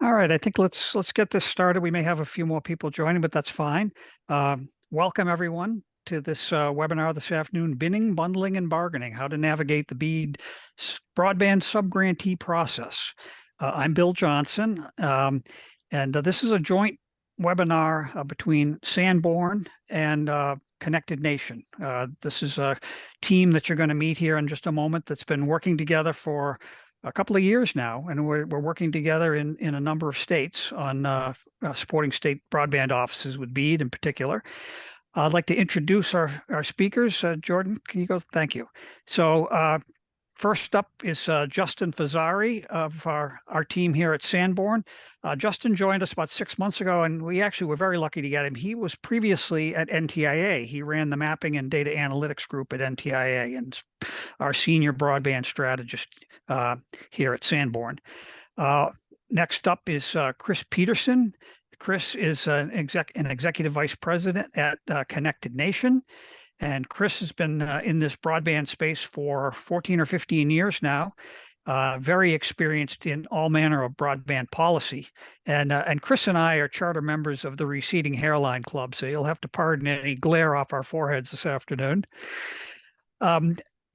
All right, I think let's get this started. We may have a few more people joining, but that's fine. Welcome everyone to this webinar this afternoon, Binning, Bundling, and Bargaining, How to Navigate the BEAD Broadband Subgrantee Process. I'm Bill Johnson, and this is a joint webinar between Sanborn and Connected Nation. This is a team that you're going to meet here in just a moment that's been working together for a couple of years now, and we're working together in a number of states on supporting state broadband offices with BEAD in particular. I'd like to introduce our speakers. Jordan, can you go? Thank you. So first up is Justin Fazzari of our team here at Sanborn. Justin joined us about 6 months ago, and we actually were very lucky to get him. He was previously at NTIA. He ran the mapping and data analytics group at NTIA and our senior broadband strategist here at Sanborn. Next up is Chris Peterson. Chris is an executive vice president at Connected Nation. And Chris has been in this broadband space for 14 or 15 years now, very experienced in all manner of broadband policy. And Chris and I are charter members of the Receding Hairline Club, so you'll have to pardon any glare off our foreheads this afternoon.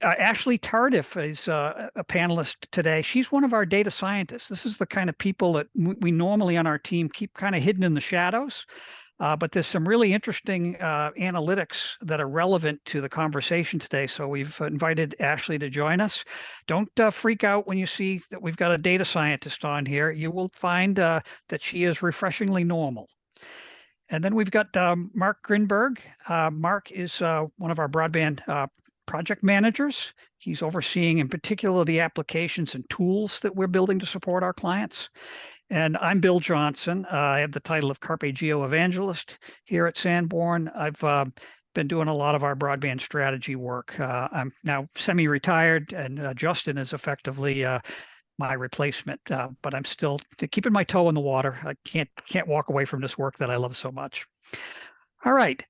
Ashley Tardif is a panelist today. She's one of our data scientists. This is the kind of people that we normally on our team keep kind of hidden in the shadows. But there's some really interesting analytics that are relevant to the conversation today. So we've invited Ashley to join us. Don't freak out when you see that we've got a data scientist on here. You will find that she is refreshingly normal. And then we've got Mark Grinberg. Mark is one of our broadband project managers. He's overseeing in particular the applications and tools that we're building to support our clients. And I'm Bill Johnson. I have the title of Carpe Geo Evangelist here at Sanborn. I've been doing a lot of our broadband strategy work. I'm now semi-retired, and Justin is effectively my replacement. But I'm still keeping my toe in the water. I can't walk away from this work that I love so much. All right.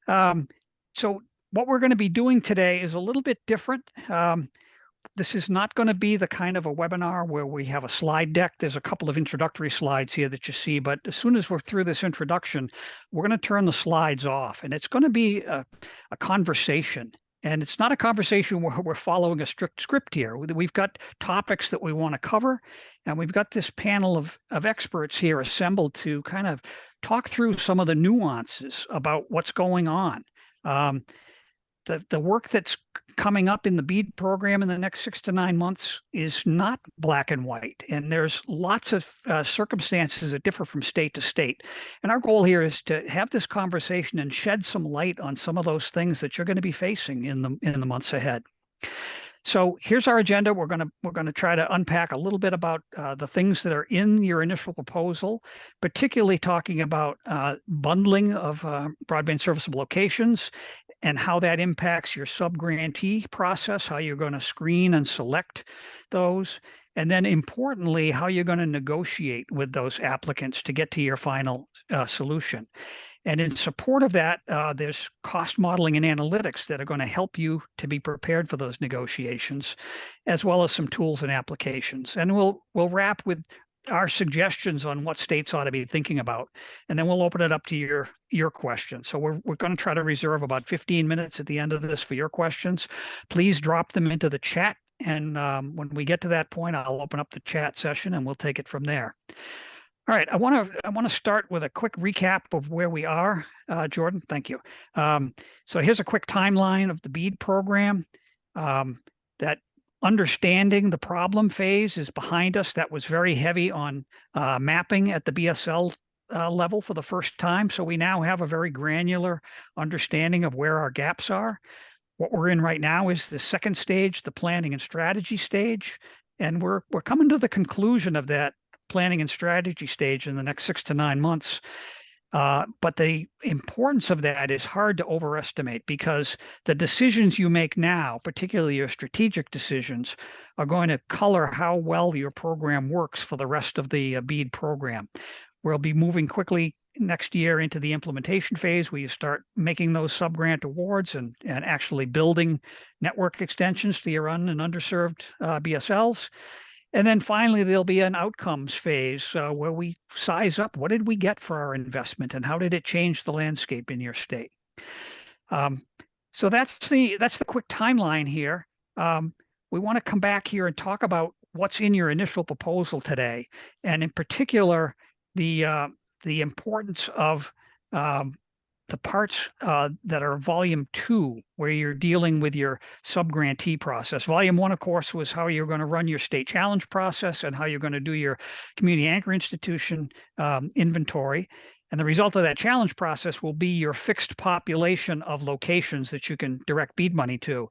So what we're going to be doing today is a little bit different. This is not going to be the kind of a webinar where we have a slide deck. There's a couple of introductory slides here that you see, but as soon as we're through this introduction, we're going to turn the slides off, and it's going to be a conversation. And it's not a conversation where we're following a strict script here. We've got topics that we want to cover, and we've got this panel of experts here assembled to kind of talk through some of the nuances about what's going on. The work that's coming up in the BEAD program in the next 6 to 9 months is not black and white. And there's lots of circumstances that differ from state to state. And our goal here is to have this conversation and shed some light on some of those things that you're going to be facing in the months ahead. So here's our agenda. We're going to try to unpack a little bit about the things that are in your initial proposal, particularly talking about bundling of broadband serviceable locations and how that impacts your subgrantee process, how you're going to screen and select those, and then importantly, how you're going to negotiate with those applicants to get to your final solution. And in support of that, there's cost modeling and analytics that are going to help you to be prepared for those negotiations, as well as some tools and applications. And we'll wrap with our suggestions on what states ought to be thinking about, and then we'll open it up to your questions. So we're going to try to reserve about 15 minutes at the end of this for your questions. Please drop them into the chat, and when we get to that point, I'll open up the chat session and we'll take it from there. All right, I want to start with a quick recap of where we are. Jordan, thank you. So here's a quick timeline of the BEAD program. That understanding the problem phase is behind us. That was very heavy on mapping at the BSL level for the first time. So we now have a very granular understanding of where our gaps are. What we're in right now is the second stage, the planning and strategy stage. And we're coming to the conclusion of that planning and strategy stage in the next 6 to 9 months. But the importance of that is hard to overestimate, because the decisions you make now, particularly your strategic decisions, are going to color how well your program works for the rest of the BEAD program. We'll be moving quickly next year into the implementation phase, where you start making those sub-grant awards and actually building network extensions to your and underserved BSLs. And then finally, there'll be an outcomes phase where we size up what did we get for our investment and how did it change the landscape in your state. Um, so that's the quick timeline here. Um, we want to come back here and talk about what's in your initial proposal today, and in particular, the importance of um, the parts that are volume 2, where you're dealing with your subgrantee process. Volume 1, of course, was how you're going to run your state challenge process and how you're going to do your community anchor institution inventory. And the result of that challenge process will be your fixed population of locations that you can direct BEAD money to.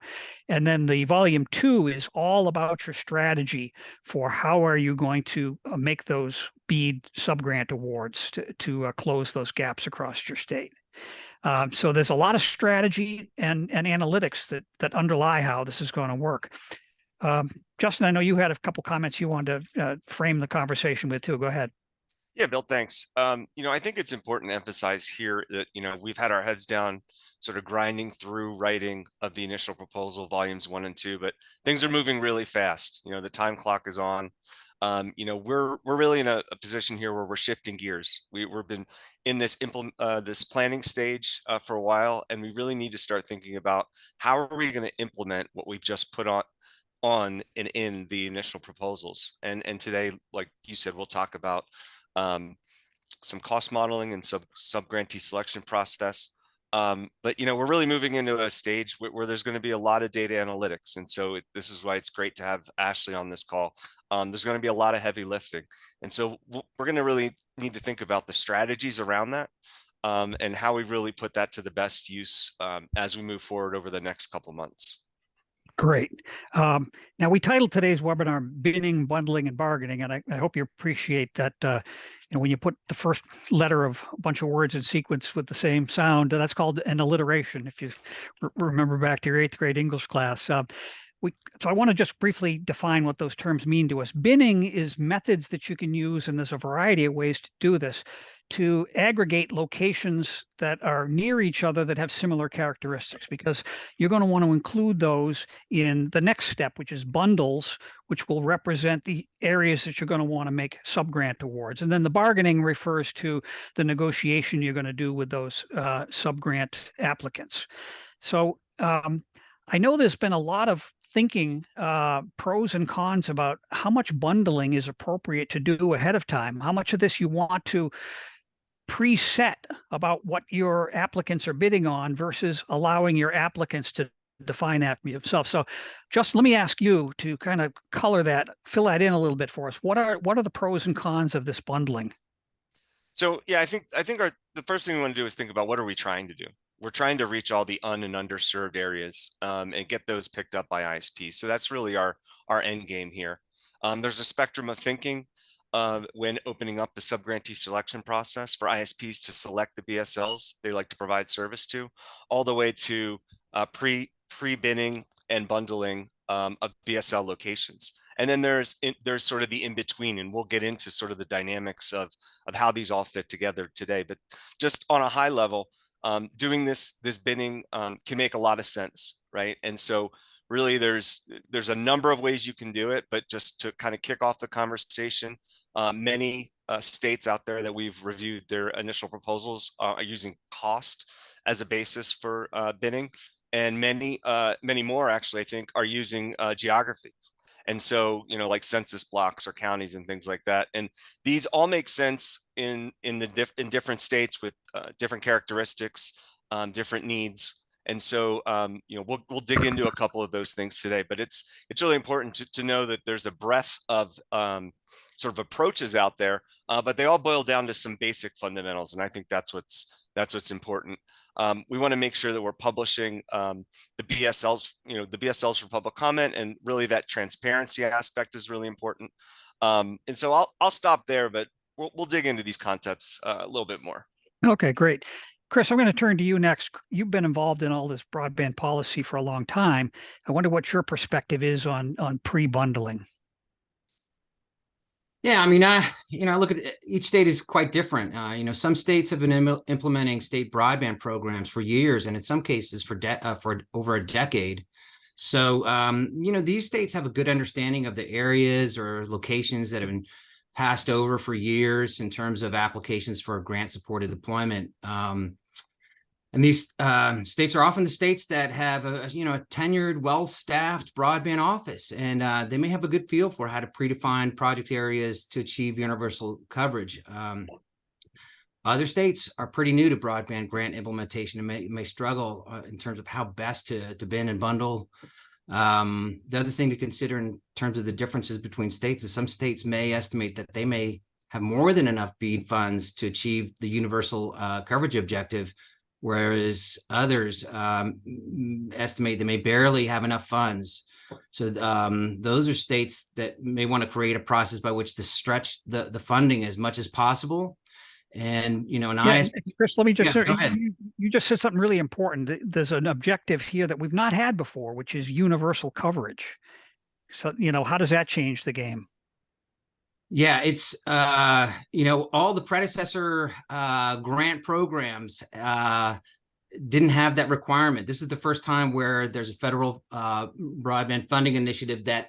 And then the volume 2 is all about your strategy for how are you going to make those BEAD subgrant awards to close those gaps across your state. So there's a lot of strategy and analytics that underlie how this is going to work. Justin, I know you had a couple comments you wanted to frame the conversation with too. Go ahead. Yeah, Bill, thanks. I think it's important to emphasize here that, we've had our heads down sort of grinding through writing of the initial proposal, volumes 1 and 2, but things are moving really fast. The time clock is on. We're really in a position here where we're shifting gears. We've been in this this planning stage for a while, and we really need to start thinking about how are we going to implement what we've just put on and in the initial proposals. And today, like you said, we'll talk about some cost modeling and subgrantee selection process. But we're really moving into a stage where there's going to be a lot of data analytics, and so this is why it's great to have Ashley on this call. There's going to be a lot of heavy lifting, and so we're going to really need to think about the strategies around that, and how we really put that to the best use as we move forward over the next couple months. Great. Now, we titled today's webinar "Bidding, Bundling, and Bargaining," and I hope you appreciate that. When you put the first letter of a bunch of words in sequence with the same sound, that's called an alliteration. If you remember back to your 8th grade English class. So I want to just briefly define what those terms mean to us. Binning is methods that you can use, and there's a variety of ways to do this, to aggregate locations that are near each other that have similar characteristics, because you're going to want to include those in the next step, which is bundles, which will represent the areas that you're going to want to make subgrant awards. And then the bargaining refers to the negotiation you're going to do with those subgrant applicants. So I know there's been a lot of thinking pros and cons about how much bundling is appropriate to do ahead of time, how much of this you want to preset about what your applicants are bidding on versus allowing your applicants to define that for themselves. So just let me ask you to kind of color that, fill that in a little bit for us. What are the pros and cons of this bundling? So yeah, I think the first thing we want to do is think about what are we trying to do. We're trying to reach all the and underserved areas and get those picked up by ISPs. So that's really our end game here. There's a spectrum of thinking when opening up the subgrantee selection process for ISPs to select the BSLs they like to provide service to, all the way to pre-binning and bundling of BSL locations. And then there's sort of the in-between, and we'll get into sort of the dynamics of how these all fit together today. But just on a high level, doing this binning can make a lot of sense, right? And so really there's a number of ways you can do it, but just to kind of kick off the conversation, many states out there that we've reviewed their initial proposals are using cost as a basis for binning, and many more actually, I think, are using geography. And so, like census blocks or counties and things like that. And these all make sense in different states with different characteristics, different needs. And so, we'll dig into a couple of those things today. But it's really important to know that there's a breadth of sort of approaches out there, but they all boil down to some basic fundamentals. And I think that's what's important. We want to make sure that we're publishing the BSLs, the BSLs for public comment, and really that transparency aspect is really important. And so I'll stop there, but we'll dig into these concepts a little bit more. Okay, great. Chris, I'm going to turn to you next. You've been involved in all this broadband policy for a long time. I wonder what your perspective is on pre-bundling. Yeah, I mean, I look at each state is quite different. Some states have been implementing state broadband programs for years, and in some cases for over a decade. So, these states have a good understanding of the areas or locations that have been passed over for years in terms of applications for grant supported deployment. And these states are often the states that have a tenured, well-staffed broadband office, and they may have a good feel for how to predefine project areas to achieve universal coverage. Other states are pretty new to broadband grant implementation and may struggle in terms of how best to bin and bundle. The other thing to consider in terms of the differences between states is some states may estimate that they may have more than enough BEAD funds to achieve the universal coverage objective, whereas others estimate they may barely have enough funds. So those are states that may want to create a process by which to stretch the funding as much as possible. And Chris, let me just go ahead. you just said something really important. There's an objective here that we've not had before, which is universal coverage. So, how does that change the game? Yeah, it's all the predecessor grant programs didn't have that requirement. This is the first time where there's a federal broadband funding initiative that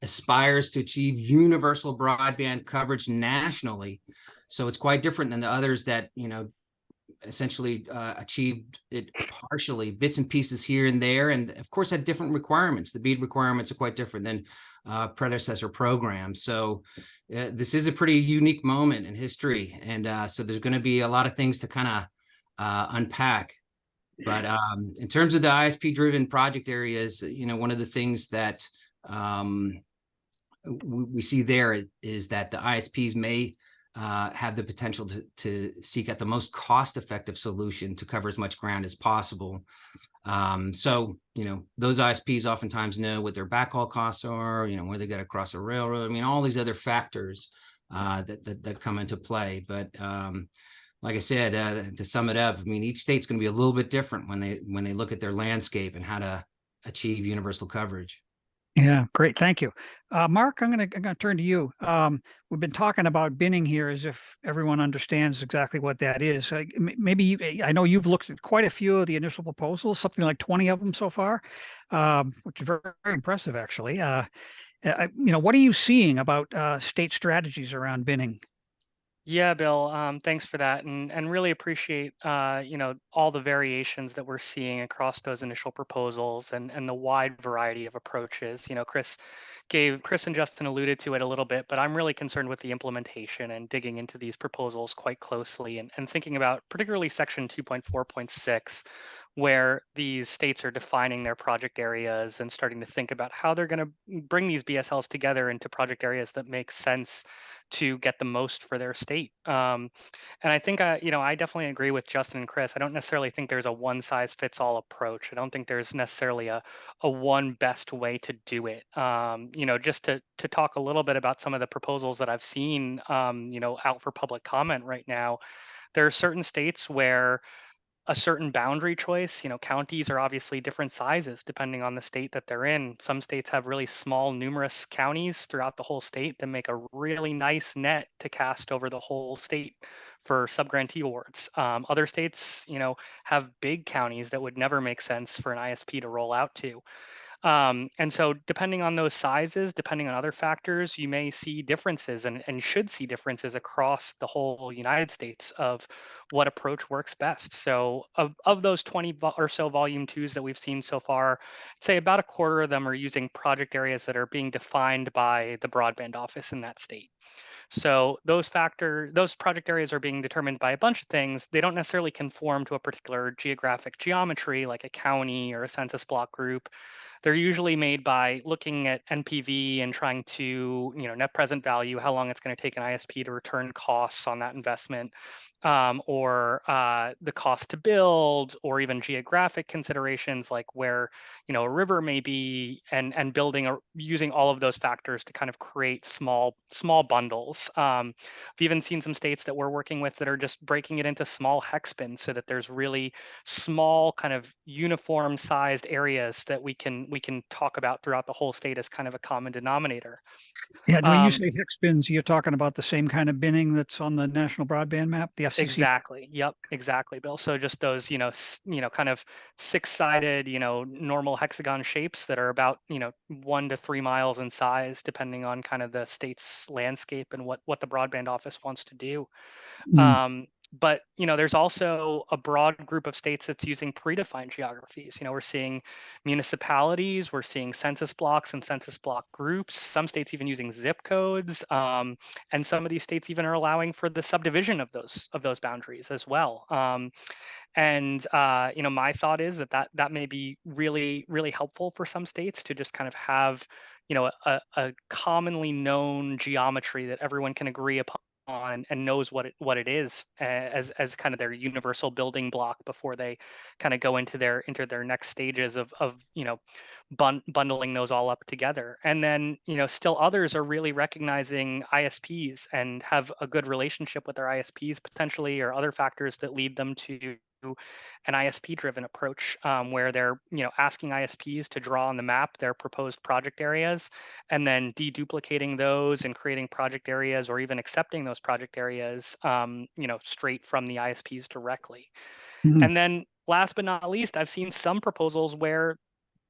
aspires to achieve universal broadband coverage nationally. So it's quite different than the others that essentially achieved it partially, bits and pieces here and there, and of course had different requirements. The BEAD requirements are quite different than predecessor programs. So this is a pretty unique moment in history, and so there's going to be a lot of things to kind of unpack. But in terms of the ISP-driven project areas, one of the things that we see there is that the ISPs may have the potential to seek out the most cost-effective solution to cover as much ground as possible. So, those ISPs oftentimes know what their backhaul costs are, where they got to cross a railroad. I mean, all these other factors that come into play. But like I said, to sum it up, I mean, each state's going to be a little bit different when they look at their landscape and how to achieve universal coverage. Yeah, great. Thank you. Mark, I'm gonna turn to you. We've been talking about binning here as if everyone understands exactly what that is. I know you've looked at quite a few of the initial proposals, something like 20 of them so far, which is very, very impressive, actually. What are you seeing about state strategies around binning? Yeah, Bill, thanks for that, and really appreciate all the variations that we're seeing across those initial proposals and the wide variety of approaches. Chris and Justin alluded to it a little bit, but I'm really concerned with the implementation and digging into these proposals quite closely and thinking about particularly section 2.4.6, where these states are defining their project areas and starting to think about how they're going to bring these BSLs together into project areas that make sense to get the most for their state. And I think I definitely agree with Justin and Chris. I don't necessarily think there's a one size fits all approach. I don't think there's necessarily a one best way to do it. Just to talk a little bit about some of the proposals that I've seen, out for public comment right now. There are certain states where a certain boundary choice. Counties are obviously different sizes depending on the state that they're in. Some states have really small, numerous counties throughout the whole state that make a really nice net to cast over the whole state for subgrantee awards. Other states, have big counties that would never make sense for an ISP to roll out to. And so depending on those sizes, depending on other factors, you may see differences and should see differences across the whole United States of what approach works best. So of those 20 or so volume twos that we've seen so far, I'd say about a quarter of them are using project areas that are being defined by the broadband office in that state. So those project areas are being determined by a bunch of things. They don't necessarily conform to a particular geographic geometry like a county or a census block group. They're usually made by looking at NPV and trying to, net present value, how long it's going to take an ISP to return costs on that investment, or the cost to build, or even geographic considerations like where, a river may be, and building using all of those factors to kind of create small bundles. We've even seen some states that we're working with that are just breaking it into small hex bins so that there's really small kind of uniform sized areas that we can talk about throughout the whole state as kind of a common denominator. Yeah, and when you Um, say hex bins, you're talking about the same kind of binning that's on the national broadband map, the FCC. Exactly. Yep. Exactly, Bill. So just those, kind of six-sided, normal hexagon shapes that are about, 1 to 3 miles in size, depending on kind of the state's landscape and what the broadband office wants to do. Mm, But there's also a broad group of states that's using predefined geographies. We're seeing municipalities, we're seeing census blocks and census block groups. Some states even using zip codes, and some of these states even are allowing for the subdivision of those boundaries as well. And my thought is that may be really, really helpful for some states to just kind of have a commonly known geometry that everyone can agree upon and knows what it is as kind of their universal building block before they kind of go into their next stages of bundling those all up together. And then still others are really recognizing ISPs and have a good relationship with their ISPs potentially, or other factors that lead them to an ISP driven approach, where they're asking ISPs to draw on the map their proposed project areas, and then deduplicating those and creating project areas, or even accepting those project areas straight from the ISPs directly. mm, And then last but not least, I've seen some proposals where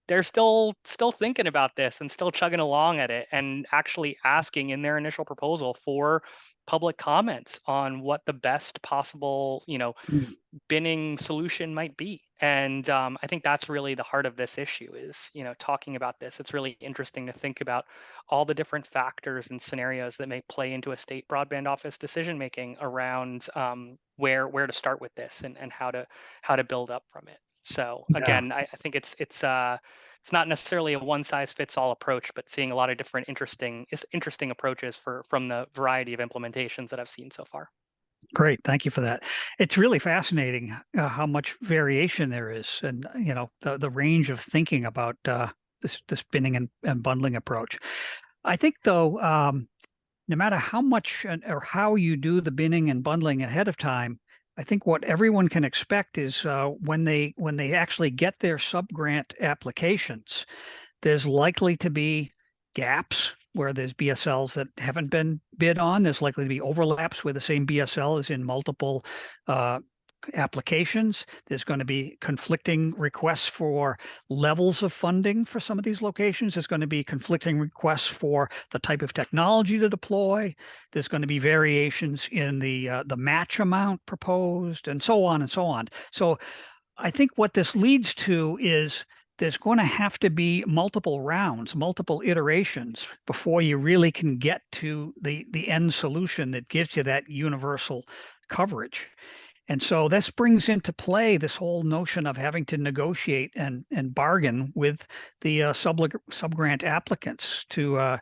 they're still thinking about this and still chugging along at it, and actually asking in their initial proposal for public comments on what the best possible mm. binning solution might be. And I think that's really the heart of this issue is, talking about this. It's really interesting to think about all the different factors and scenarios that may play into a state broadband office decision making around where to start with this, and how to build up from it. So Yeah. again, I think it's not necessarily a one size fits all approach, but seeing a lot of different interesting approaches from the variety of implementations that I've seen so far. Great, thank you for that. It's really fascinating how much variation there is, and the range of thinking about this binning and bundling approach. I think though, no matter how much or how you do the binning and bundling ahead of time, I think what everyone can expect is when they actually get their subgrant applications, there's likely to be gaps where there's BSLs that haven't been bid on. There's likely to be overlaps where the same BSL is in multiple uh, applications. There's going to be conflicting requests for levels of funding for some of these locations. There's going to be conflicting requests for the type of technology to deploy. There's going to be variations in the match amount proposed, and so on and so on. So I think what this leads to is there's going to have to be multiple rounds, multiple iterations before you really can get to the end solution that gives you that universal coverage. And so this brings into play this whole notion of having to negotiate and bargain with the subgrant applicants to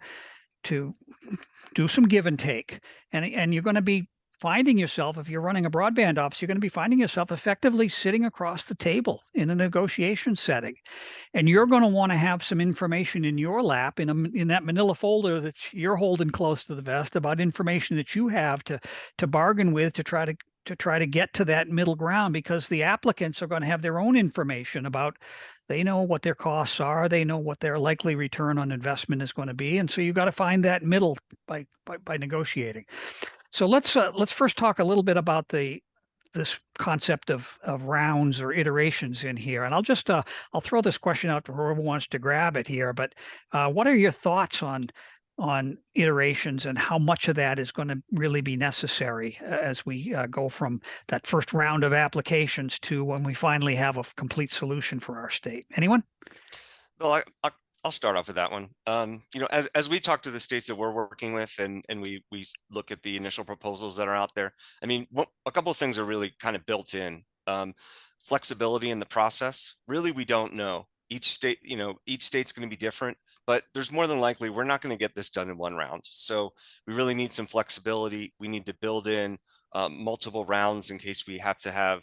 do some give and take. And you're going to be finding yourself, if you're running a broadband office, you're going to be finding yourself effectively sitting across the table in a negotiation setting. And you're going to want to have some information in your lap in that manila folder that you're holding close to the vest about information that you have to bargain with, to try to get to that middle ground, because the applicants are going to have their own information about, they know what their costs are, they know what their likely return on investment is going to be, and so you've got to find that middle by negotiating. So let's first talk a little bit about this concept of rounds or iterations in here, and I'll throw this question out to whoever wants to grab it here. But what are your thoughts on iterations, and how much of that is going to really be necessary as we go from that first round of applications to when we finally have a complete solution for our state? Anyone? Well, I'll start off with that one. As we talk to the states that we're working with, and we look at the initial proposals that are out there, I mean, a couple of things are really kind of built in. Flexibility in the process. Really, we don't know. Each state's going to be different, but there's more than likely we're not going to get this done in one round. So we really need some flexibility. We need to build in multiple rounds in case we have to have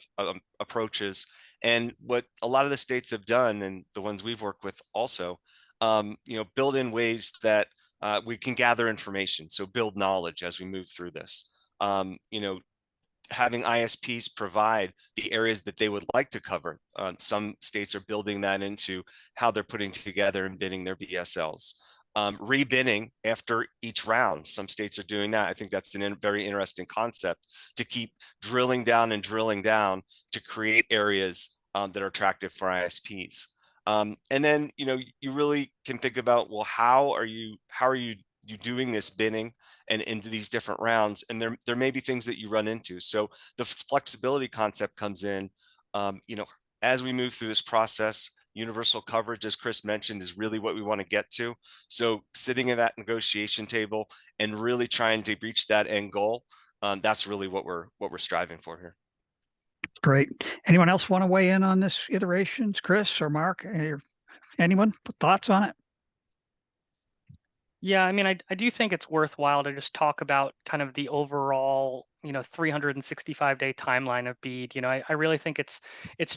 approaches. And what a lot of the states have done, and the ones we've worked with also, build in ways that we can gather information. So build knowledge as we move through this. Having ISPs provide the areas that they would like to cover. Some states are building that into how they're putting together and bidding their BSLs. rebinning after each round. Some states are doing that. I think that's a very interesting concept, to keep drilling down to create areas that are attractive for ISPs. And then, you really can think about, well, how are you doing this binning and into these different rounds? And there may be things that you run into. So the flexibility concept comes in, as we move through this process. Universal coverage, as Chris mentioned, is really what we want to get to. So sitting at that negotiation table and really trying to reach that end goal, that's really what we're striving for here. Great. Anyone else want to weigh in on this iterations? Chris or Mark? Anyone? Thoughts on it? Yeah, I mean, I do think it's worthwhile to just talk about kind of the overall, 365-day timeline of BEAD. I really think it's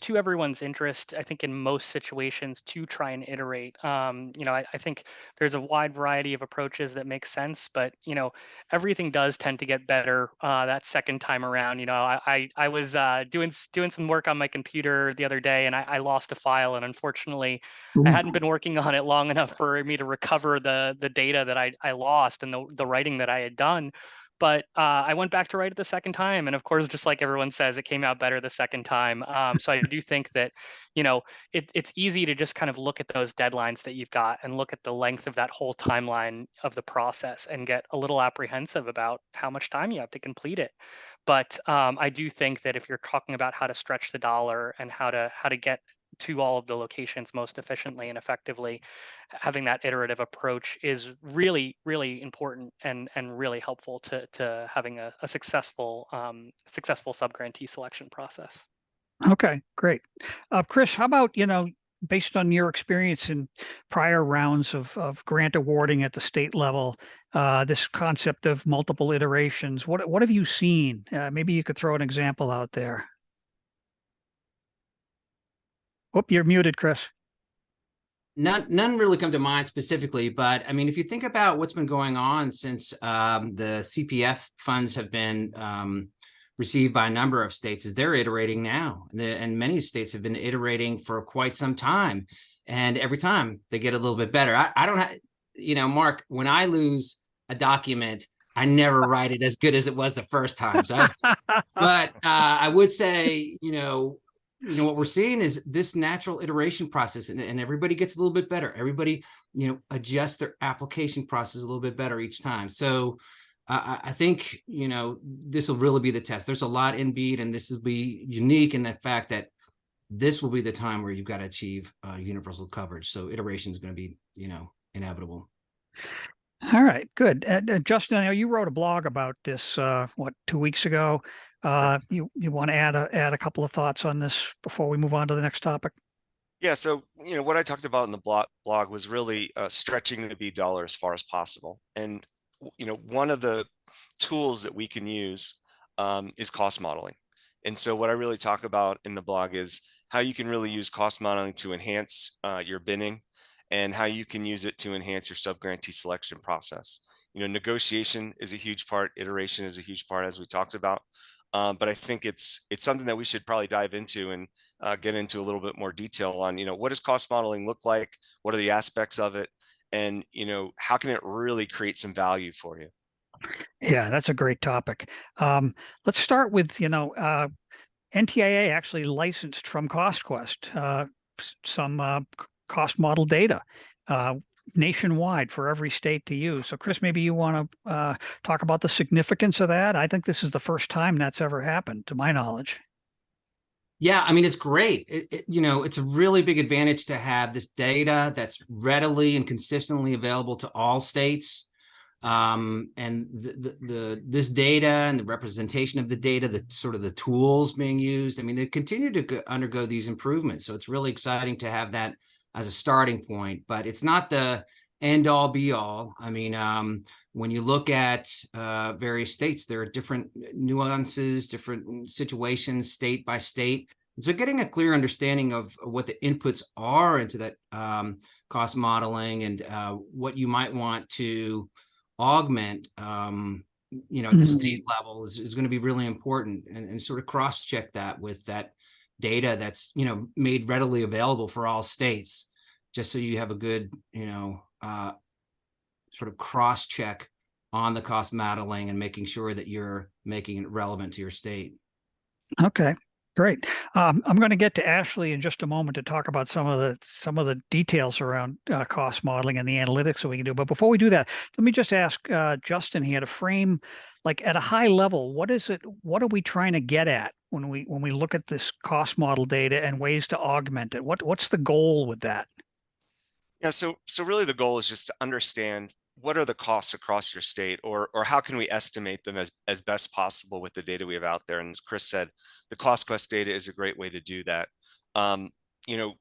to everyone's interest, I think, in most situations, to try and iterate. I think there's a wide variety of approaches that make sense, but everything does tend to get better that second time around. I was doing some work on my computer the other day, and I lost a file, and unfortunately I hadn't been working on it long enough for me to recover the data that I lost and the writing that I had done. But I went back to write it the second time, and of course, just like everyone says, it came out better the second time. So I do think that it's easy to just kind of look at those deadlines that you've got and look at the length of that whole timeline of the process and get a little apprehensive about how much time you have to complete it. But I do think that if you're talking about how to stretch the dollar and how to get to all of the locations most efficiently and effectively, having that iterative approach is really, really important and really helpful to having a successful subgrantee selection process. Okay, great. Chris, how about, based on your experience in prior rounds of grant awarding at the state level, this concept of multiple iterations, what have you seen? Maybe you could throw an example out there. Oh, you're muted, Chris. None really come to mind specifically, but I mean, if you think about what's been going on since the CPF funds have been received by a number of states, is they're iterating now, and many states have been iterating for quite some time, and every time they get a little bit better. I don't have, Mark, when I lose a document, I never write it as good as it was the first time. So, but I would say, what we're seeing is this natural iteration process, and everybody gets a little bit better. Everybody, adjusts their application process a little bit better each time. So I think, this will really be the test. There's a lot in BEAD, and this will be unique in the fact that this will be the time where you've got to achieve universal coverage. So iteration is going to be, inevitable. All right, good. Justin, I know you wrote a blog about this, 2 weeks ago. You want to add a couple of thoughts on this before we move on to the next topic? Yeah, so what I talked about in the blog was really stretching the BEAD dollar as far as possible. And one of the tools that we can use is cost modeling. And so what I really talk about in the blog is how you can really use cost modeling to enhance your binning, and how you can use it to enhance your subgrantee selection process. Negotiation is a huge part, iteration is a huge part, as we talked about. But I think it's something that we should probably dive into and get into a little bit more detail on, what does cost modeling look like? What are the aspects of it? And, how can it really create some value for you? Yeah, that's a great topic. Let's start with, NTIA actually licensed from CostQuest some cost model data nationwide for every state to use. So Chris, maybe you want to talk about the significance of that. I think this is the first time that's ever happened, to my knowledge. Yeah, I mean, it's great. It's a really big advantage to have this data that's readily and consistently available to all states. And this data and the representation of the data, the sort of the tools being used, I mean, they continue to undergo these improvements. So it's really exciting to have that as a starting point, but it's not the end all be all. I mean, when you look at various states, there are different nuances, different situations, state by state. And so getting a clear understanding of what the inputs are into that cost modeling and what you might want to augment, at the state level is going to be really important, and sort of cross-check that with that data that's, made readily available for all states, just so you have a good, sort of cross-check on the cost modeling and making sure that you're making it relevant to your state. Okay, great. I'm going to get to Ashley in just a moment to talk about some of the details around cost modeling and the analytics that we can do. But before we do that, let me just ask Justin here to frame, like at a high level, what is it? What are we trying to get at when we look at this cost model data and ways to augment it? What's the goal with that? Yeah, so really the goal is just to understand what are the costs across your state, or how can we estimate them as best possible with the data we have out there. And as Chris said, the cost quest data is a great way to do that. You know,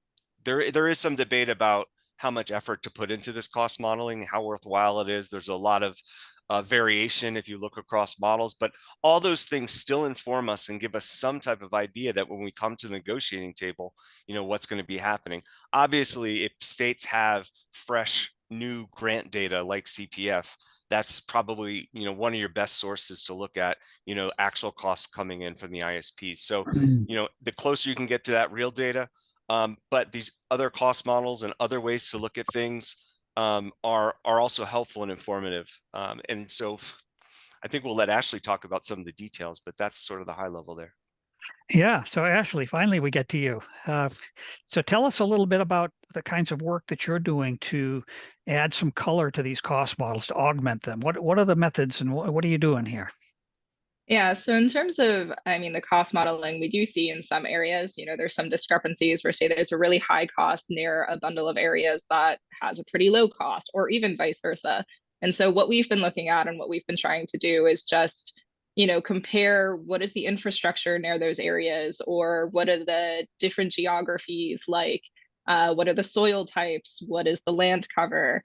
there is some debate about how much effort to put into this cost modeling, how worthwhile it is. There's a lot of variation if you look across models, but all those things still inform us and give us some type of idea that when we come to the negotiating table, you know, what's going to be happening. Obviously, if states have fresh new grant data like CPF, that's probably, you know, one of your best sources to look at, you know, actual costs coming in from the ISPs. So, you know, the closer you can get to that real data, but these other cost models and other ways to look at things are also helpful and informative. And so I think we'll let Ashley talk about some of the details, but that's sort of the high level there. Yeah. So Ashley, finally we get to you. So tell us a little bit about the kinds of work that you're doing to add some color to these cost models, to augment them. What are the methods and what are you doing here? Yeah, so in terms of, I mean, the cost modeling, we do see in some areas, you know, there's some discrepancies where say there's a really high cost near a bundle of areas that has a pretty low cost, or even vice versa. And so what we've been looking at and what we've been trying to do is just, you know, compare what is the infrastructure near those areas, or what are the different geographies like, what are the soil types, what is the land cover,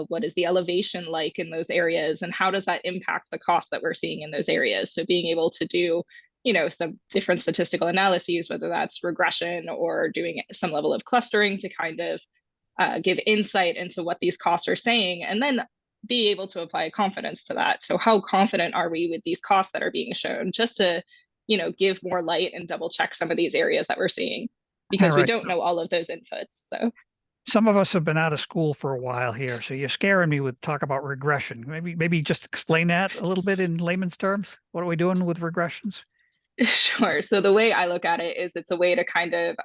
what is the elevation like in those areas, and how does that impact the cost that we're seeing in those areas. So being able to do, you know, some different statistical analyses, whether that's regression or doing some level of clustering to kind of give insight into what these costs are saying, and then be able to apply confidence to that. So how confident are we with these costs that are being shown, just to, you know, give more light and double check some of these areas that we're seeing, because All we right. don't know all of those inputs. So Some of us have been out of school for a while here, so you're scaring me with talk about regression. Maybe just explain that a little bit in layman's terms. What are we doing with regressions? sure. So the way I look at it is it's a way to kind of,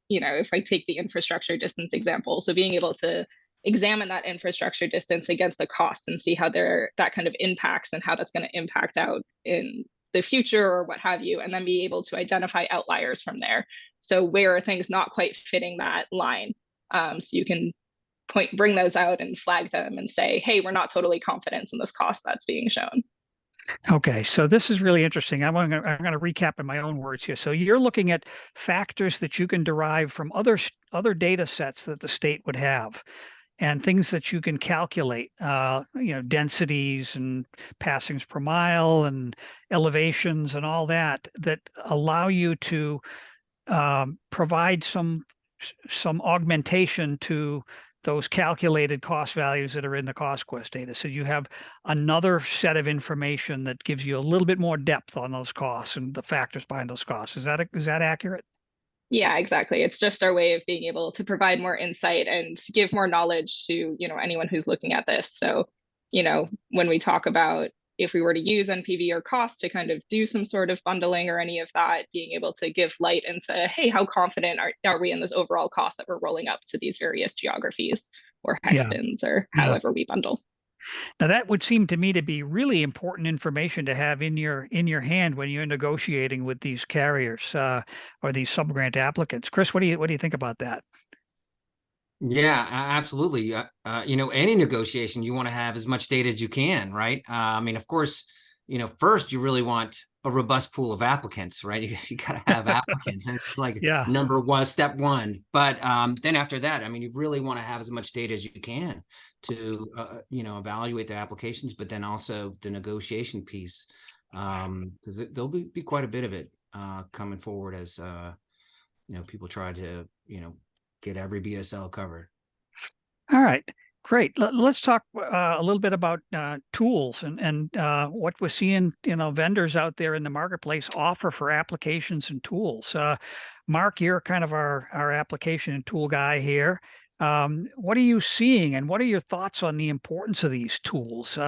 you know, if I take the infrastructure distance example, so being able to examine that infrastructure distance against the cost and see how that kind of impacts and how that's going to impact out in the future or what have you, and then be able to identify outliers from there. So where are things not quite fitting that line? So you can bring those out and flag them and say, hey, we're not totally confident in this cost that's being shown. Okay, so this is really interesting. I'm going to recap in my own words here. So you're looking at factors that you can derive from other data sets that the state would have, and things that you can calculate, you know, densities and passings per mile and elevations and all that allow you to provide some augmentation to those calculated cost values that are in the cost quest data. So you have another set of information that gives you a little bit more depth on those costs and the factors behind those costs. Is that accurate? Yeah, exactly. It's just our way of being able to provide more insight and give more knowledge to, you know, anyone who's looking at this. So, you know, when we talk about if we were to use NPV or cost to kind of do some sort of bundling or any of that, being able to give light into, hey, how confident are we in this overall cost that we're rolling up to these various geographies or Yeah. hextons or Yeah. however we bundle. Now that would seem to me to be really important information to have in your hand when you're negotiating with these carriers or these subgrant applicants. Chris, what do you think about that? Yeah, absolutely. You know, any negotiation, you want to have as much data as you can, right? I mean, of course, you know, first you really want a robust pool of applicants, right? You got to have applicants, and it's like Yeah. number one, step one. But then after that, I mean, you really want to have as much data as you can to, you know, evaluate the applications, but then also the negotiation piece, because there'll be quite a bit of it coming forward as, you know, people try to, you know, get every BSL covered. All right, great. Let's talk a little bit about tools and what we're seeing, you know, vendors out there in the marketplace offer for applications and tools. Mark, you're kind of our application and tool guy here. What are you seeing, and what are your thoughts on the importance of these tools?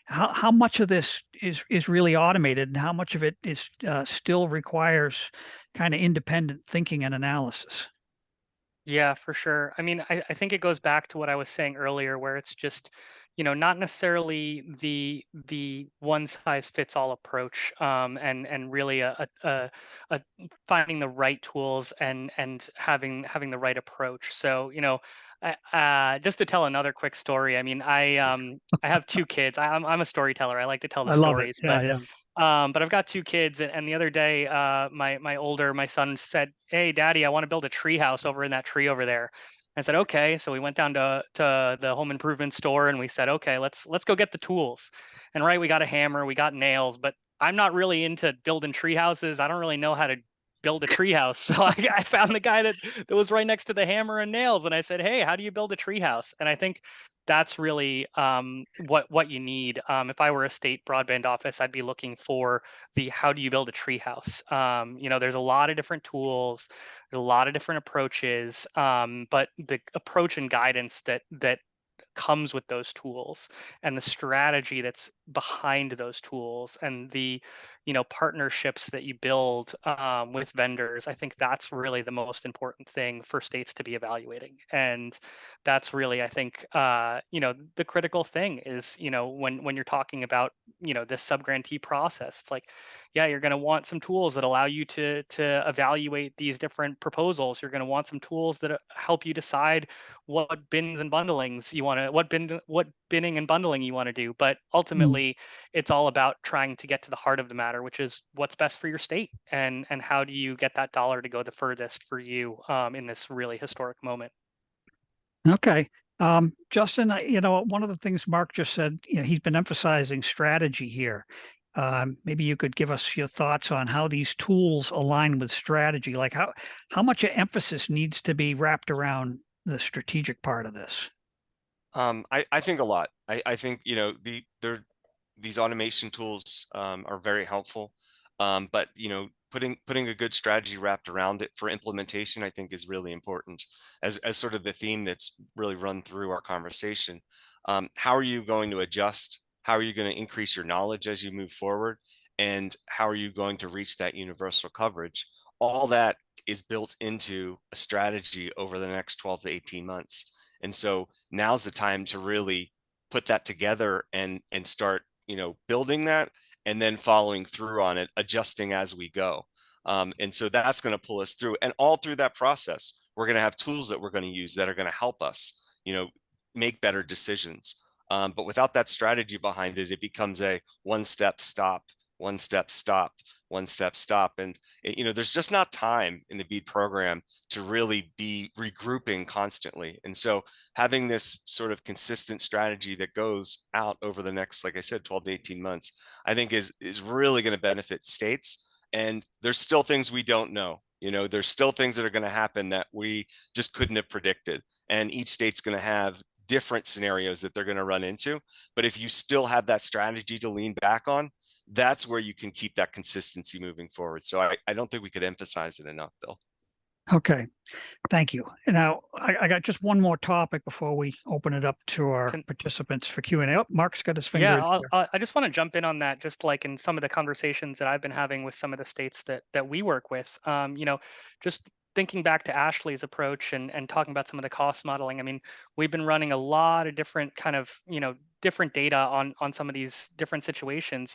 How much of this is really automated, and how much of it is still requires kind of independent thinking and analysis? Yeah, for sure. I mean, I think it goes back to what I was saying earlier, where it's just, not necessarily the one size fits all approach, and really a finding the right tools and having the right approach. So, just to tell another quick story. I mean, I have two kids. I'm a storyteller. I like to tell the I love it. stories, Yeah, yeah. but I've got two kids, and the other day, my son said, "Hey, Daddy, I want to build a tree house over in that tree over there." I said, "Okay." So we went down to the home improvement store, and we said, "Okay, let's go get the tools." And right, we got a hammer, we got nails, but I'm not really into building tree houses. I don't really know how to build a tree house. So I found the guy that was right next to the hammer and nails, and I said, "Hey, how do you build a tree house?" And I think that's really what you need. If I were a state broadband office, I'd be looking for the how do you build a treehouse. There's a lot of different tools, there's a lot of different approaches, but the approach and guidance that comes with those tools and the strategy that's behind those tools and the partnerships that you build with vendors. I think that's really the most important thing for states to be evaluating, and that's really, I think, the critical thing is, when you're talking about this subgrantee process. It's like, yeah, you're going to want some tools that allow you to evaluate these different proposals. You're going to want some tools that help you decide what bins and bundlings you want to, what binning and bundling you want to do. But ultimately, it's all about trying to get to the heart of the matter, which is what's best for your state, and how do you get that dollar to go the furthest for you in this really historic moment. Okay. Justin, one of the things Mark just said, he's been emphasizing strategy here. Maybe you could give us your thoughts on how these tools align with strategy, like how much emphasis needs to be wrapped around the strategic part of this. I think a lot. I think, these automation tools are very helpful. But putting a good strategy wrapped around it for implementation, I think, is really important as sort of the theme that's really run through our conversation. How are you going to adjust? How are you going to increase your knowledge as you move forward? And how are you going to reach that universal coverage? All that is built into a strategy over the next 12 to 18 months. And so now's the time to really put that together and start, building that and then following through on it, adjusting as we go. And so that's going to pull us through. And all through that process, we're going to have tools that we're going to use that are going to help us, make better decisions. But without that strategy behind it, it becomes a one step stop, one step stop, one step stop. And, there's just not time in the BEAD program to really be regrouping constantly. And so having this sort of consistent strategy that goes out over the next, like I said, 12 to 18 months, I think is really going to benefit states. And there's still things we don't know. There's still things that are going to happen that we just couldn't have predicted. And each state's going to have different scenarios that they're going to run into. But if you still have that strategy to lean back on, that's where you can keep that consistency moving forward. So I don't think we could emphasize it enough, Bill. Okay. Thank you. Now, I got just one more topic before we open it up to our participants for Q&A. Oh, Mark's got his finger. Yeah, I just want to jump in on that, just like in some of the conversations that I've been having with some of the states that we work with. Just thinking back to Ashley's approach and talking about some of the cost modeling. I mean, we've been running a lot of different kind of, different data on some of these different situations.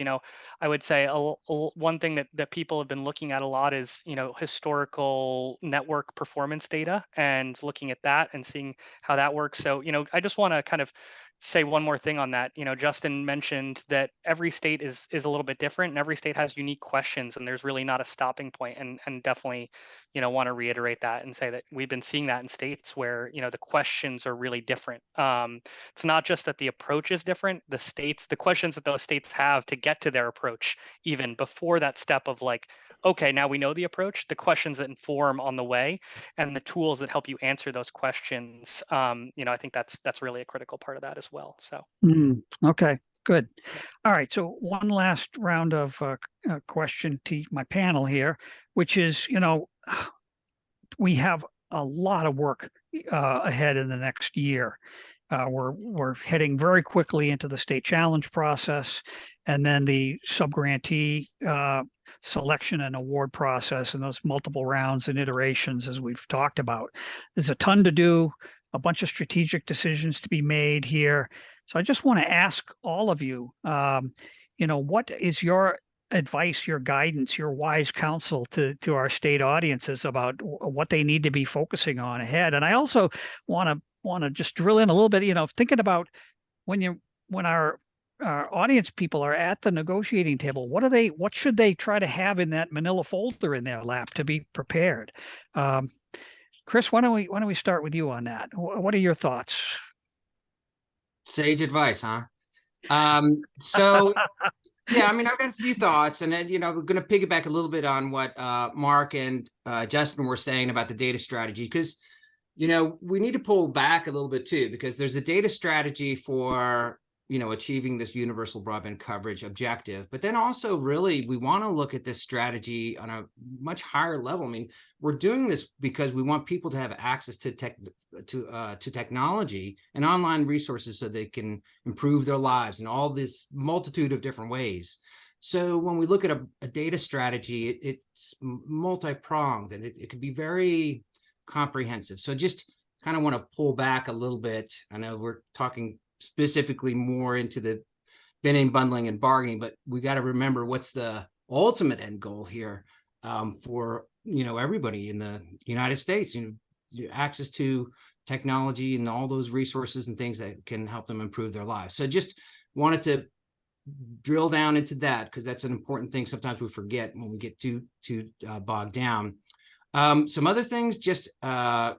I would say one thing that people have been looking at a lot is, historical network performance data and looking at that and seeing how that works. So, I just want to kind of say one more thing on that. Justin mentioned that every state is a little bit different, and every state has unique questions, and there's really not a stopping point. And definitely, want to reiterate that and say that we've been seeing that in states where the questions are really different. It's not just that the approach is different. The questions that those states have to get to their approach, even before that step of like, okay, now we know the approach, the questions that inform on the way, and the tools that help you answer those questions. I think that's really a critical part of that as well. So. Okay, good. Yeah. All right. So one last round of question to my panel here, which is, we have a lot of work ahead in the next year. We're heading very quickly into the state challenge process, and then the subgrantee selection and award process, and those multiple rounds and iterations, as we've talked about. There's a ton to do, a bunch of strategic decisions to be made here. So I just want to ask all of you, what is your advice, your guidance, your wise counsel to our state audiences about what they need to be focusing on ahead? And I also want to just drill in a little bit, thinking about when our audience people are at the negotiating table, what should they try to have in that manila folder in their lap to be prepared? Chris, why don't we start with you on that? What are your thoughts? Sage advice, huh? So yeah, I mean, I've got a few thoughts, and then, we're going to piggyback a little bit on what Mark and Justin were saying about the data strategy, because, we need to pull back a little bit too, because there's a data strategy for, achieving this universal broadband coverage objective. But then also really, we want to look at this strategy on a much higher level. I mean, we're doing this because we want people to have access to technology and online resources so they can improve their lives in all this multitude of different ways. So when we look at a data strategy, it's multi-pronged, and it could be very comprehensive. So just kind of want to pull back a little bit. I know we're talking specifically more into the bidding, bundling, and bargaining, but we got to remember what's the ultimate end goal here for everybody in the United States. Access to technology and all those resources and things that can help them improve their lives. So just wanted to drill down into that, because that's an important thing. Sometimes we forget when we get too bogged down. Some other things, just there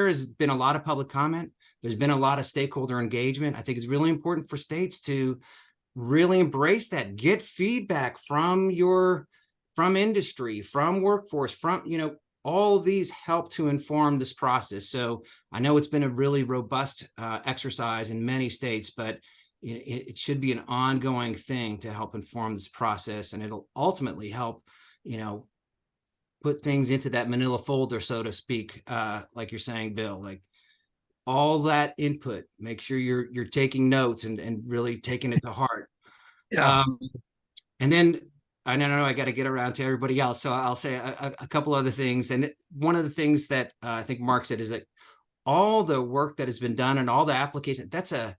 has been a lot of public comment. There's been a lot of stakeholder engagement. I think it's really important for states to really embrace that, get feedback from industry, from workforce, from, all of these help to inform this process. So I know it's been a really robust exercise in many states, but it should be an ongoing thing to help inform this process, and it'll ultimately help, put things into that manila folder, so to speak, like you're saying, Bill, like all that input, make sure you're taking notes and really taking it to heart. Yeah. And then I know I got to get around to everybody else, so I'll say a couple other things. And one of the things that I think Mark said is that all the work that has been done and all the application, that's a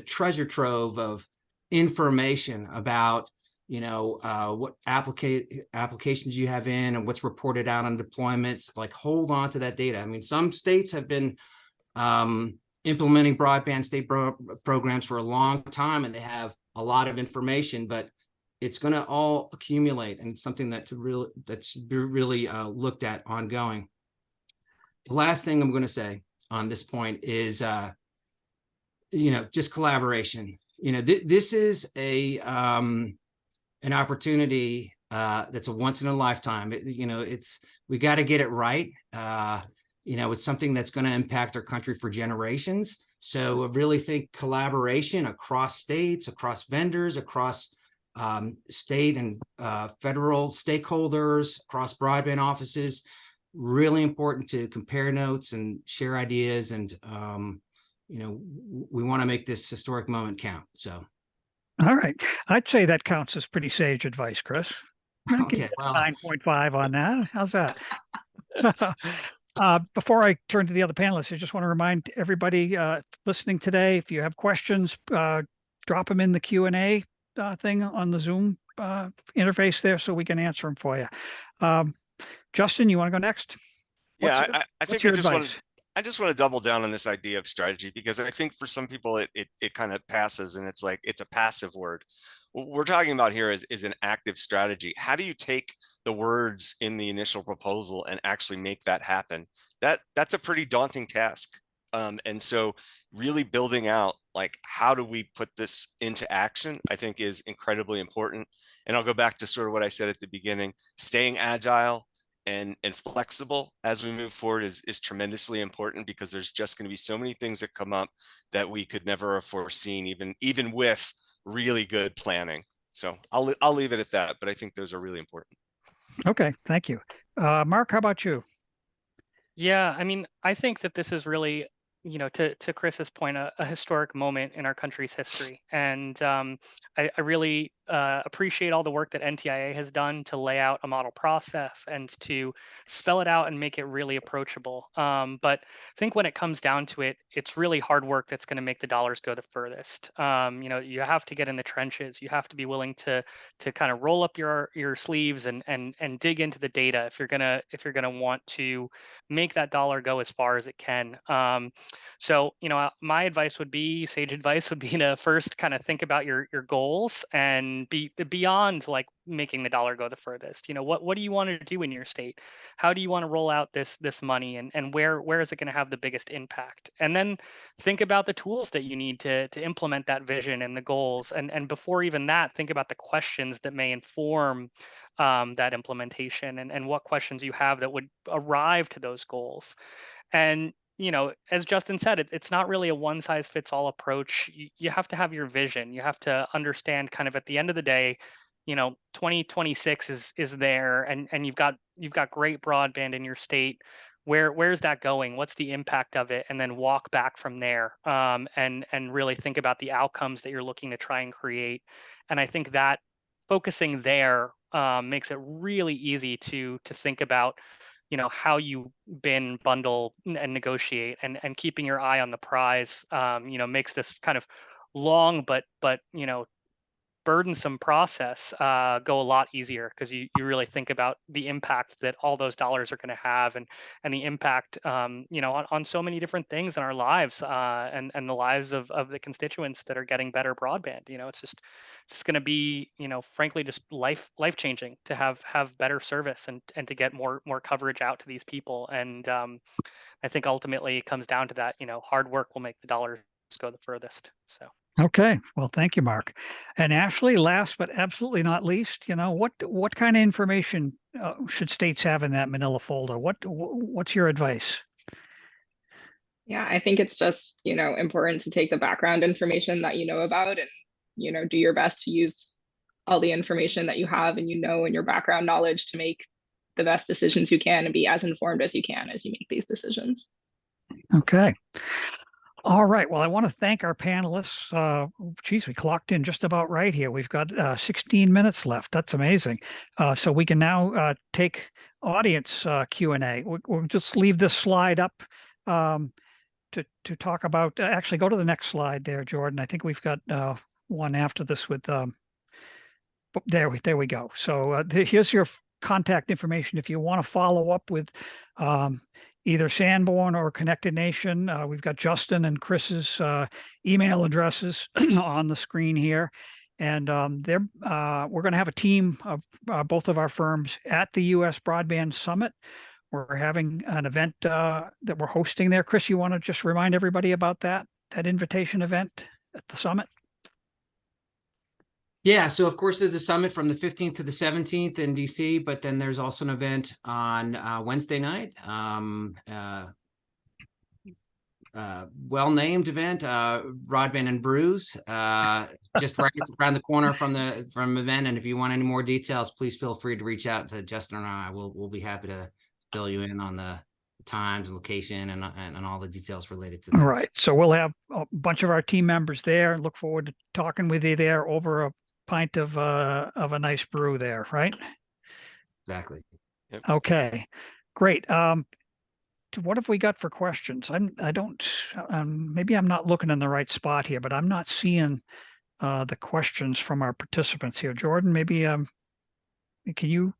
treasure trove of information about what applications you have in and what's reported out on deployments. Like, hold on to that data. I mean, some states have been implementing broadband state programs for a long time, and they have a lot of information, but it's going to all accumulate, and it's something that's really looked at ongoing. The last thing I'm going to say on this point is, just collaboration. This is an opportunity that's a once in a lifetime. We got to get it right. It's something that's going to impact our country for generations. So I really think collaboration across states, across vendors, across state and federal stakeholders, across broadband offices, really important to compare notes and share ideas. And, we want to make this historic moment count. So. All right. I'd say that counts as pretty sage advice, Chris. Okay, well, 9.5 on that. How's that? Before I turn to the other panelists, I just want to remind everybody listening today, if you have questions, drop them in the Q&A thing on the Zoom interface there so we can answer them for you. Justin, you want to go next? Yeah, I think I just want to double down on this idea of strategy, because I think for some people it kind of passes and it's like it's a passive word. What we're talking about here is an active strategy. How do you take the words in the initial proposal and actually make that happen? That's a pretty daunting task. And so really building out, like, how do we put this into action, I think is incredibly important. And I'll go back to sort of what I said at the beginning, staying agile and flexible as we move forward is tremendously important, because there's just going to be so many things that come up that we could never have foreseen, even with really good planning. So I'll leave it at that, but I think those are really important. Okay, thank you. Mark, how about you? Yeah, I mean, I think that this is really, to Chris's point, a historic moment in our country's history. And I really appreciate all the work that NTIA has done to lay out a model process and to spell it out and make it really approachable. But I think when it comes down to it, it's really hard work that's going to make the dollars go the furthest. You have to get in the trenches. You have to be willing to kind of roll up your sleeves and dig into the data if you're gonna want to make that dollar go as far as it can. So, my advice would be, sage advice would be to first kind of think about your goals and be beyond like making the dollar go the furthest. What do you want to do in your state? How do you want to roll out this money, and where is it going to have the biggest impact? And then think about the tools that you need to implement that vision and the goals. And before even that, think about the questions that may inform that implementation, and what questions you have that would arrive to those goals. And as Justin said, it's not really a one size fits all approach. You have to have your vision. You have to understand kind of at the end of the day, 2026 is there, and you've got great broadband in your state. Where's that going? What's the impact of it? And then walk back from there, and really think about the outcomes that you're looking to try and create. And I think that focusing there makes it really easy to think about how you bin, bundle, and negotiate, and keeping your eye on the prize makes this kind of long but burdensome process go a lot easier, because you really think about the impact that all those dollars are going to have, and the impact on so many different things in our lives, and the lives of the constituents that are getting better broadband. It's just going to be frankly just life changing to have better service, and to get more coverage out to these people. And I think ultimately it comes down to that. Hard work will make the dollars go the furthest. So. Okay, well, thank you, Mark. And Ashley, last but absolutely not least, what kind of information should states have in that manila folder? What's your advice? Yeah, I think it's just, important to take the background information that you know about, and, do your best to use all the information that you have and and your background knowledge to make the best decisions you can and be as informed as you can as you make these decisions. Okay. All right. Well, I want to thank our panelists. Geez, we clocked in just about right here. We've got 16 minutes left. That's amazing. So we can now take audience Q&A. We'll just leave this slide up to talk about. Actually, go to the next slide there, Jordan. I think we've got one after this with. There we go. So here's your contact information if you want to follow up with either Sanborn or Connected Nation. We've got Justin and Chris's email addresses on the screen here. And we're going to have a team of both of our firms at the U.S. Broadband Summit. We're having an event that we're hosting there. Chris, you want to just remind everybody about that invitation event at the summit? Yeah, so of course there's the summit from the 15th to the 17th in DC, but then there's also an event on Wednesday night, well-named event, Broadband and Brews, just right around the corner from event. And if you want any more details, please feel free to reach out to Justin or I. We'll be happy to fill you in on the times, location, and all the details related to that. All right, so we'll have a bunch of our team members there. Look forward to talking with you there over a pint of a nice brew there, right? Exactly. Yep. Okay, great. What have we got for questions? I don't. Maybe I'm not looking in the right spot here, but I'm not seeing the questions from our participants here. Jordan, maybe can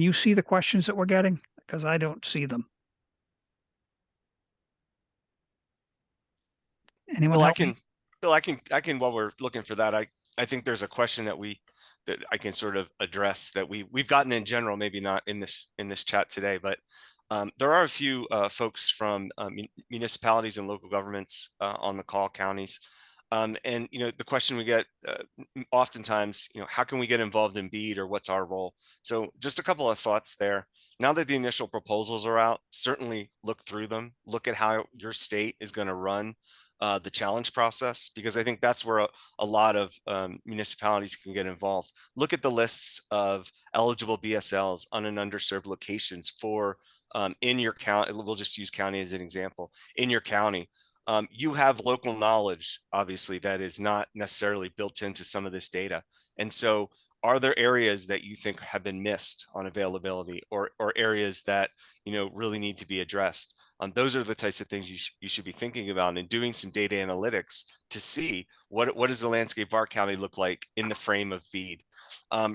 you see the questions that we're getting? Because I don't see them. Anyone? Bill, I can while we're looking for that, I think there's a question that I can sort of address that we've gotten in general, maybe not in this chat today, but there are a few folks from municipalities and local governments on the call, counties. And the question we get oftentimes, how can we get involved in BEAD, or what's our role? So just a couple of thoughts there. Now that the initial proposals are out, certainly look through them, look at how your state is going to run the challenge process, because I think that's where a lot of municipalities can get involved. Look at the lists of eligible BSLs on an underserved locations for in your county. We'll just use county as an example. In your county, you have local knowledge, obviously, that is not necessarily built into some of this data. And so are there areas that you think have been missed on availability, or areas that, really need to be addressed? Those are the types of things you should be thinking about, and doing some data analytics to see what does the landscape of our county look like in the frame of BEAD.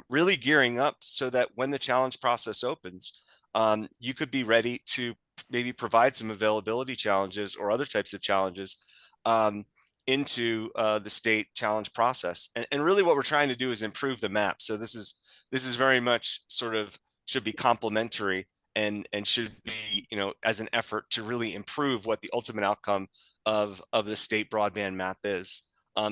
Really gearing up so that when the challenge process opens, you could be ready to maybe provide some availability challenges or other types of challenges into the state challenge process. And really what we're trying to do is improve the map. So this is very much sort of should be complementary, and should be, as an effort to really improve what the ultimate outcome of the state broadband map is.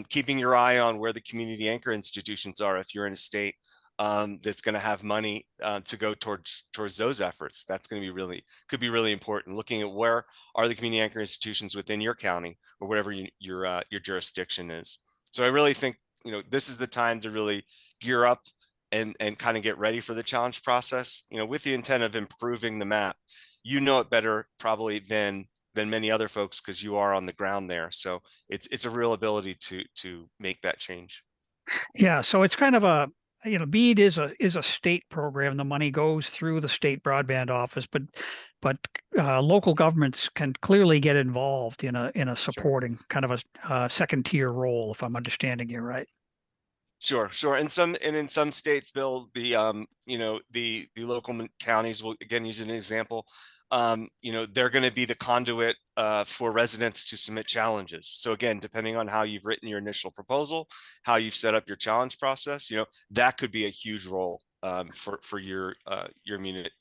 Keeping your eye on where the community anchor institutions are if you're in a state that's going to have money to go towards those efforts. That's going to be could be really important. Looking at where are the community anchor institutions within your county or whatever your jurisdiction is. So I really think, this is the time to really gear up and kind of get ready for the challenge process, with the intent of improving the map. You know it better probably than many other folks, because you are on the ground there. So it's a real ability to make that change. Yeah, so it's kind of a, BEAD is a state program. The money goes through the state broadband office, but local governments can clearly get involved in a supporting kind of a second tier role, if I'm understanding you right. Sure. In some states, Bill, the local counties will, again, use an example. They're going to be the conduit for residents to submit challenges. So again, depending on how you've written your initial proposal, how you've set up your challenge process, that could be a huge role for your unit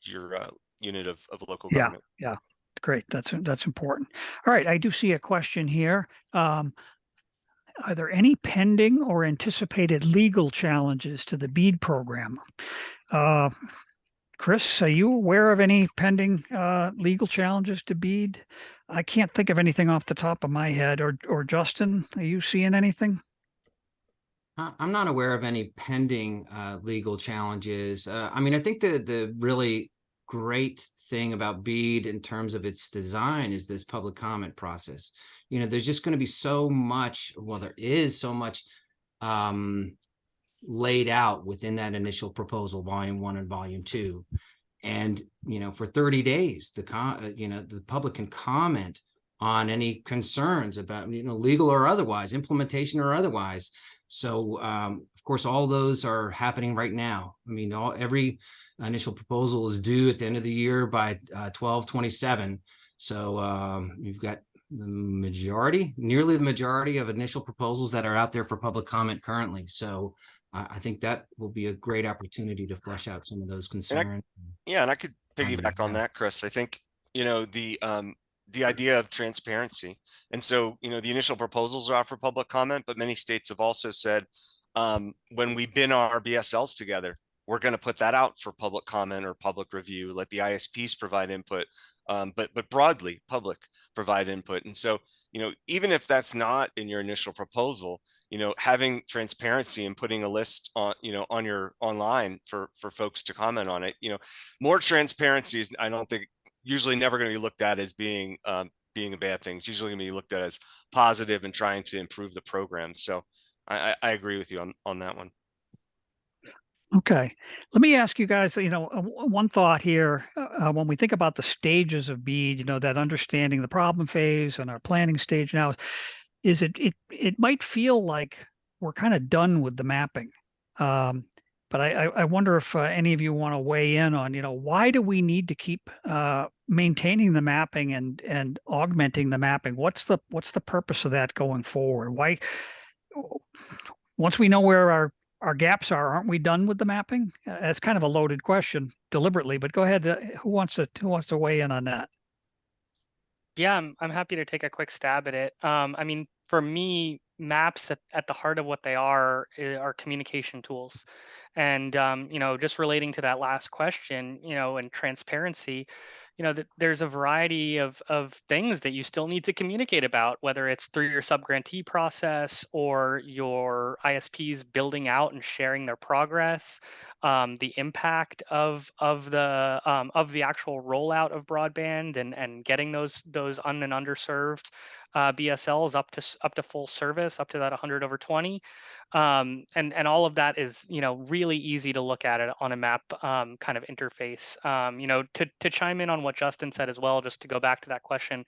of local government. Yeah, great. That's important. All right, I do see a question here. Are there any pending or anticipated legal challenges to the BEAD program? Chris, are you aware of any pending legal challenges to BEAD? I can't think of anything off the top of my head. Or Justin, are you seeing anything? I'm not aware of any pending legal challenges. I mean, I think the really great thing about BEAD in terms of its design is this public comment process. There's just going to be so much, well, there is so much laid out within that initial proposal, volume 1 and volume 2. And, for 30 days, the public can comment on any concerns about, legal or otherwise, implementation or otherwise. So, of course, all those are happening right now. I mean, every initial proposal is due at the end of the year by 12/27. So you've got nearly the majority of initial proposals that are out there for public comment currently. So I think that will be a great opportunity to flesh out some of those concerns. And I could piggyback on that, Chris. I think, the idea of transparency. And so, the initial proposals are out for public comment, but many states have also said, when we bin our BSLs together, we're going to put that out for public comment or public review, let the ISPs provide input, but broadly public provide input. And so, even if that's not in your initial proposal, having transparency and putting a list on, on your online for folks to comment on it, more transparency is, I don't think, usually never going to be looked at as being a bad thing. It's usually going to be looked at as positive and trying to improve the program. So I agree with you on that one. Okay, let me ask you guys, one thought here. When we think about the stages of BEAD, that understanding the problem phase and our planning stage now, is it might feel like we're kind of done with the mapping. But I wonder if any of you want to weigh in on, why do we need to keep maintaining the mapping and augmenting the mapping? What's the purpose of that going forward? Why, once we know where our gaps aren't we done with the mapping? That's kind of a loaded question deliberately, but go ahead. Who wants to weigh in on that? Yeah, I'm happy to take a quick stab at it. I mean, for me, maps at the heart of what they are communication tools. And, just relating to that last question, and transparency, there's a variety of things that you still need to communicate about, whether it's through your subgrantee process or your ISPs building out and sharing their progress, the impact of the actual rollout of broadband and getting those un and underserved BSLs up to full service, up to that 100/20. And all of that is really easy to look at it on a map kind of interface. To chime in on what Justin said as well, just to go back to that question,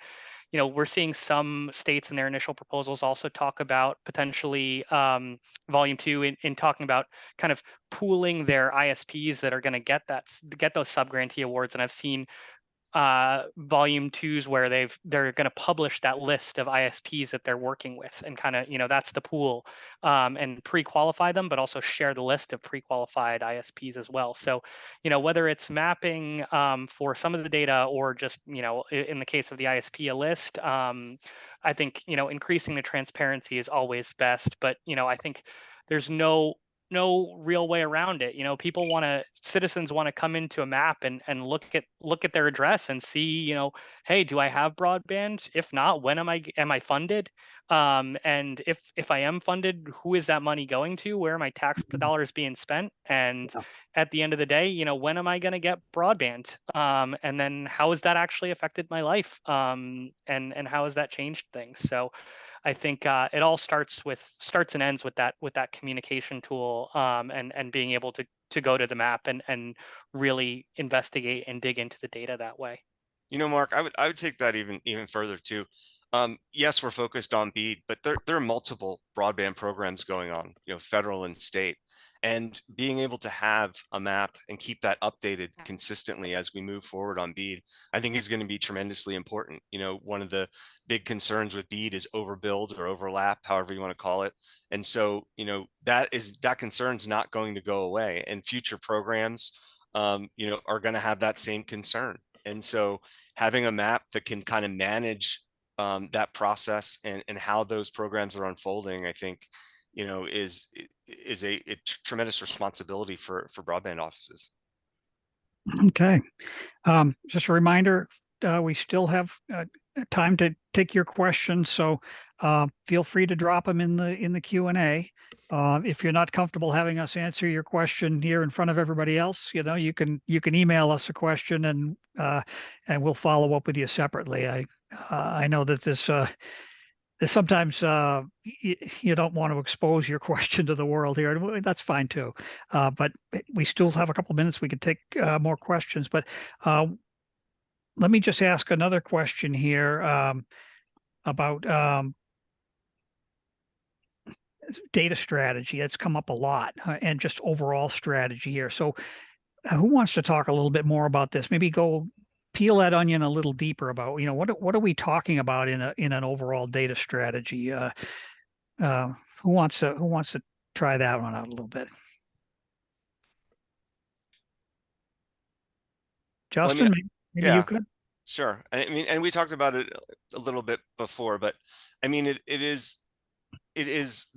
we're seeing some states in their initial proposals also talk about potentially volume 2 in talking about kind of pooling their ISPs that are going to get those subgrantee awards. And I've seen volume 2s where they're going to publish that list of ISPs that they're working with, and kind of that's the pool, and pre-qualify them, but also share the list of pre-qualified ISPs as well. So whether it's mapping for some of the data, or just in the case of the ISP a list, I think increasing the transparency is always best. But I think there's no real way around it. Citizens want to come into a map and look at their address and see, hey, do I have broadband? If not, when am I funded? And if I am funded, who is that money going to? Where are my tax dollars being spent? And at the end of the day, when am I going to get broadband? And then how has that actually affected my life? And how has that changed things? So I think it all starts and ends with that communication tool, and being able to go to the map and really investigate and dig into the data that way. Mark, I would take that even further too. Yes, we're focused on BEAD, but there are multiple broadband programs going on, federal and state. And being able to have a map and keep that updated consistently as we move forward on BEAD, I think is going to be tremendously important. One of the big concerns with BEAD is overbuild or overlap, however you want to call it. And so, that concern's not going to go away, and future programs, are going to have that same concern. And so having a map that can kind of manage that process and how those programs are unfolding, I think, is a tremendous responsibility for broadband offices. Okay. Just a reminder, we still have time to take your questions, so feel free to drop them in the Q&A. If you're not comfortable having us answer your question here in front of everybody else, you can email us a question, and we'll follow up with you separately. I know that this sometimes you don't want to expose your question to the world here, and that's fine too. But we still have a couple of minutes. We could take more questions, but let me just ask another question here about data strategy. It's come up a lot, and just overall strategy here. So who wants to talk a little bit more about this? Maybe go peel that onion a little deeper about, what are we talking about in an overall data strategy? Who wants to try that one out a little bit? Justin, maybe you could. Sure. I mean, and we talked about it a little bit before, but I mean, it is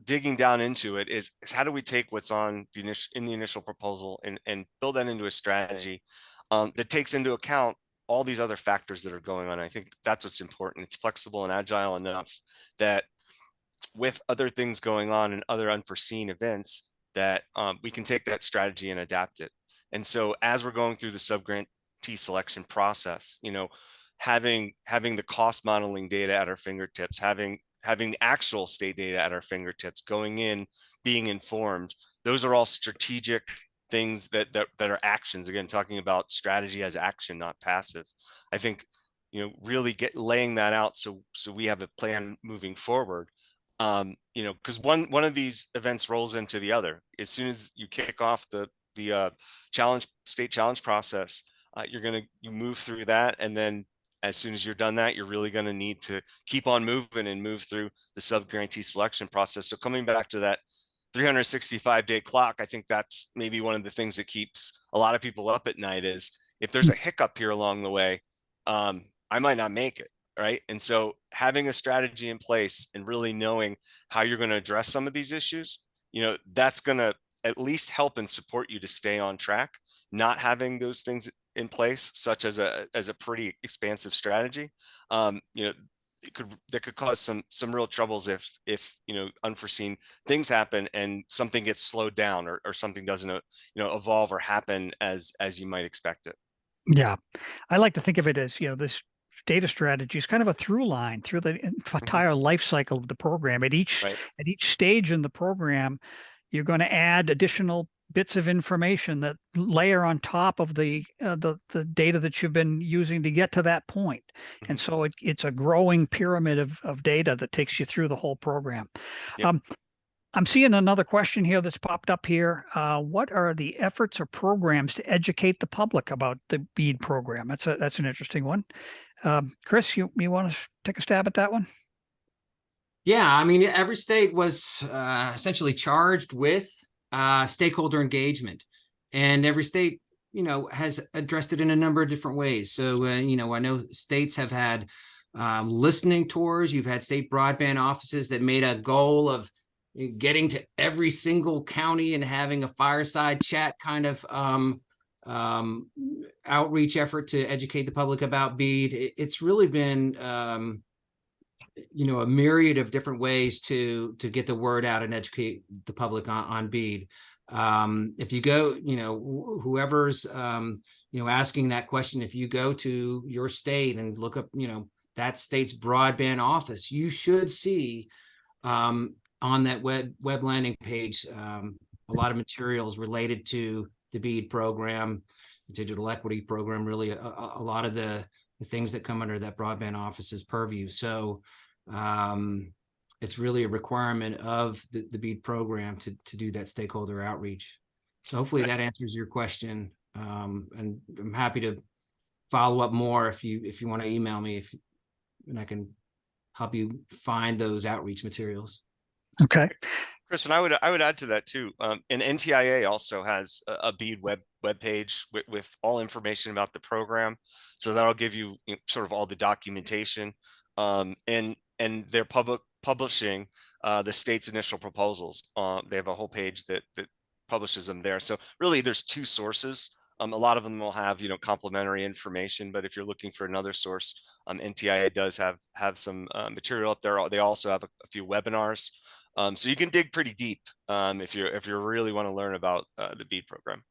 digging down into it is how do we take what's on in the initial proposal and build that into a strategy that takes into account all these other factors that are going on. I think that's what's important. It's flexible and agile enough that with other things going on and other unforeseen events, that we can take that strategy and adapt it. And so as we're going through the subgrantee selection process, having the cost modeling data at our fingertips, having the actual state data at our fingertips, going in, being informed, those are all strategic things that are actions. Again, talking about strategy as action, not passive. I think, really laying that out so we have a plan moving forward. Because one of these events rolls into the other. As soon as you kick off the state challenge process, you move through that, and then as soon as you're done that, you're really going to need to keep on moving and move through the subgrantee selection process. So coming back to that 365-day clock, I think that's maybe one of the things that keeps a lot of people up at night is if there's a hiccup here along the way, I might not make it, right? And so having a strategy in place and really knowing how you're going to address some of these issues, that's going to at least help and support you to stay on track. Not having those things in place, such as a pretty expansive strategy, you know, that could cause some real troubles if you know, unforeseen things happen and something gets slowed down, or something doesn't you know, evolve or happen as you might expect it. Yeah, I like to think of it as, you know, this data strategy is kind of a through line through the entire life cycle of the program. Right. At each stage in the program, you're going to add additional bits of information that layer on top of the data that you've been using to get to that point. And so it's a growing pyramid of data that takes you through the whole program. Yep. I'm seeing another question here that's popped up here. What are the efforts or programs to educate the public about the BEAD program? That's an interesting one. Chris, you want to take a stab at that one? Yeah, I mean, every state was essentially charged with stakeholder engagement, and every state, you know, has addressed it in a number of different ways. So, you know, I know states have had listening tours. You've had state broadband offices that made a goal of getting to every single county and having a fireside chat kind of outreach effort to educate the public about BEAD. It's really been you know, a myriad of different ways to get the word out and educate the public on BEAD. If you go, you know, whoever's you know, asking that question, if you go to your state and look up, you know, that state's broadband office, you should see on that web landing page a lot of materials related to the BEAD program, the digital equity program, really a lot of the things that come under that broadband office's purview. So it's really a requirement of the BEAD program to do that stakeholder outreach. So hopefully that answers your question. And I'm happy to follow up more if you want to email me, and I can help you find those outreach materials. Okay. Chris, and I would add to that too. And NTIA also has a BEAD web page with all information about the program, so that'll give you, you know, sort of all the documentation. And they're publishing the state's initial proposals. They have a whole page that publishes them there. So really, there's two sources. A lot of them will have, you know, complementary information, but if you're looking for another source, NTIA does have some material up there. They also have a few webinars. So you can dig pretty deep if you really want to learn about the BEAD program.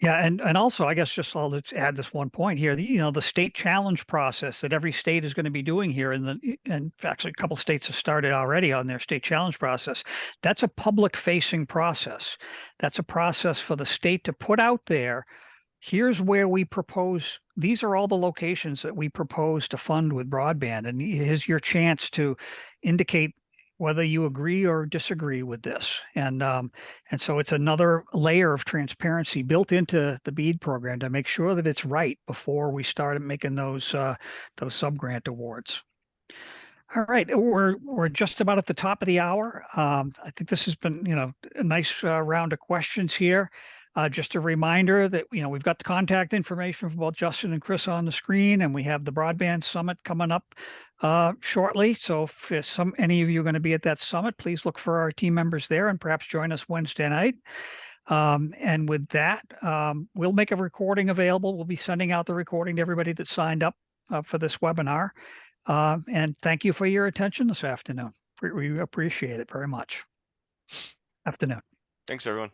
Yeah, and also, I guess just let's add this one point here. You know, the state challenge process that every state is going to be doing here, and actually a couple states have started already on their state challenge process. That's a public-facing process. That's a process for the state to put out there. Here's where we propose. These are all the locations that we propose to fund with broadband, and here's your chance to indicate whether you agree or disagree with this. And so it's another layer of transparency built into the BEAD program to make sure that it's right before we start making those subgrant awards. All right, we're just about at the top of the hour. I think this has been, you know, a nice round of questions here. Just a reminder that, you know, we've got the contact information for both Justin and Chris on the screen, and we have the Broadband Summit coming up shortly. So if any of you are going to be at that summit, please look for our team members there and perhaps join us Wednesday night. And with that, we'll make a recording available. We'll be sending out the recording to everybody that signed up for this webinar. And thank you for your attention this afternoon. We appreciate it very much. Afternoon. Thanks, everyone.